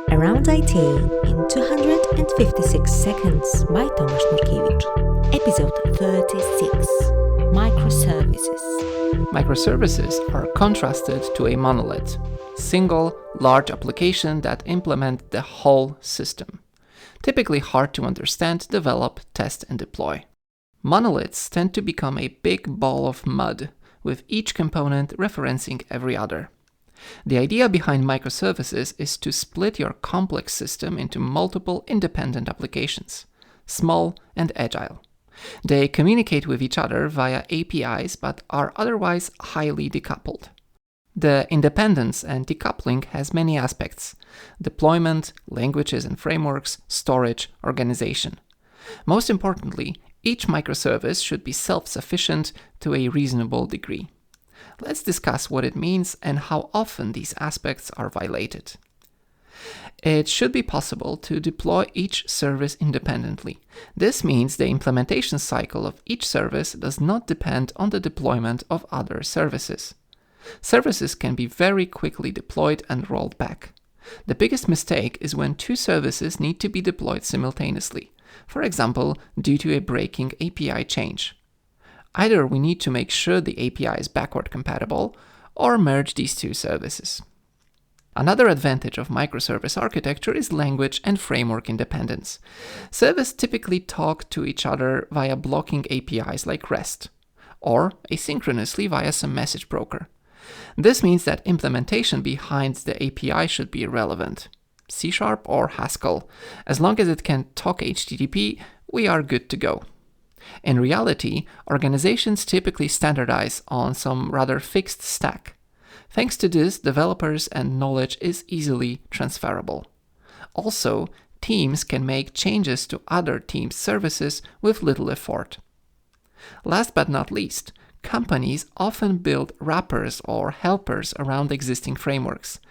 Around IT in 256 seconds by Tomasz Nurkiewicz. Episode 36. Microservices. Microservices are contrasted to a monolith, single, large application that implement the whole system. Typically hard to understand, develop, test, and deploy. Monoliths tend to become a big ball of mud, with each component referencing every other. The idea behind microservices is to split your complex system into multiple independent applications, small and agile. They communicate with each other via APIs but are otherwise highly decoupled. The independence and decoupling has many aspects: deployment, languages and frameworks, storage, organization. Most importantly, each microservice should be self-sufficient to a reasonable degree. Let's discuss what it means and how often these aspects are violated. It should be possible to deploy each service independently. This means the implementation cycle of each service does not depend on the deployment of other services. Services can be very quickly deployed and rolled back. The biggest mistake is when two services need to be deployed simultaneously, for example, due to a breaking API change. Either we need to make sure the API is backward compatible or merge these two services. Another advantage of microservice architecture is language and framework independence. Services typically talk to each other via blocking APIs like REST, or asynchronously via some message broker. This means that implementation behind the API should be irrelevant. C# or Haskell. As long as it can talk HTTP, we are good to go. In reality, organizations typically standardize on some rather fixed stack. Thanks to this, developers and knowledge is easily transferable. Also, teams can make changes to other teams' services with little effort. Last but not least, companies often build wrappers or helpers around existing frameworks.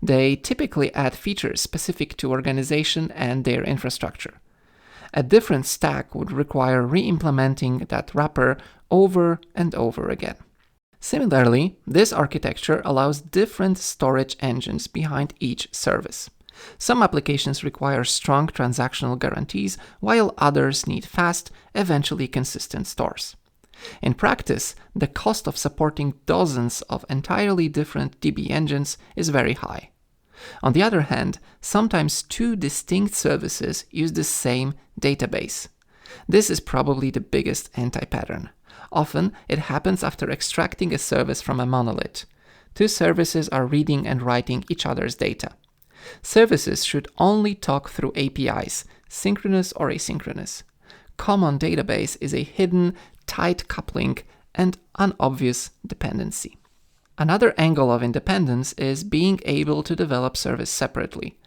They typically add features specific to organization and their infrastructure. A different stack would require re-implementing that wrapper over and over again. Similarly, this architecture allows different storage engines behind each service. Some applications require strong transactional guarantees, while others need fast, eventually consistent stores. In practice, the cost of supporting dozens of entirely different DB engines is very high. On the other hand, sometimes two distinct services use the same database. This is probably the biggest anti-pattern. Often, it happens after extracting a service from a monolith. Two services are reading and writing each other's data. Services should only talk through APIs, synchronous or asynchronous. Common database is a hidden, tight coupling and unobvious dependency. Another angle of independence is being able to develop service separately.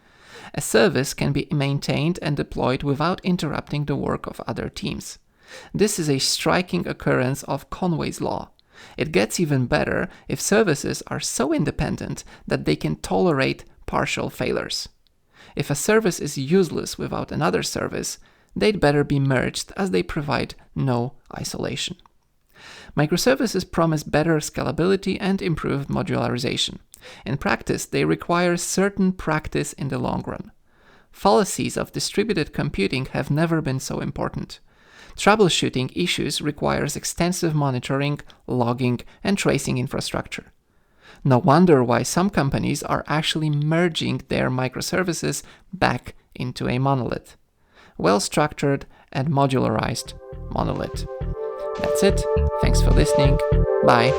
A service can be maintained and deployed without interrupting the work of other teams. This is a striking occurrence of Conway's law. It gets even better if services are so independent that they can tolerate partial failures. If a service is useless without another service, they'd better be merged as they provide no isolation. Microservices promise better scalability and improved modularization. In practice, they require certain practice in the long run. Fallacies of distributed computing have never been so important. Troubleshooting issues requires extensive monitoring, logging, and tracing infrastructure. No wonder why some companies are actually merging their microservices back into a monolith. Well-structured and modularized monolith. That's it. Thanks for listening. Bye.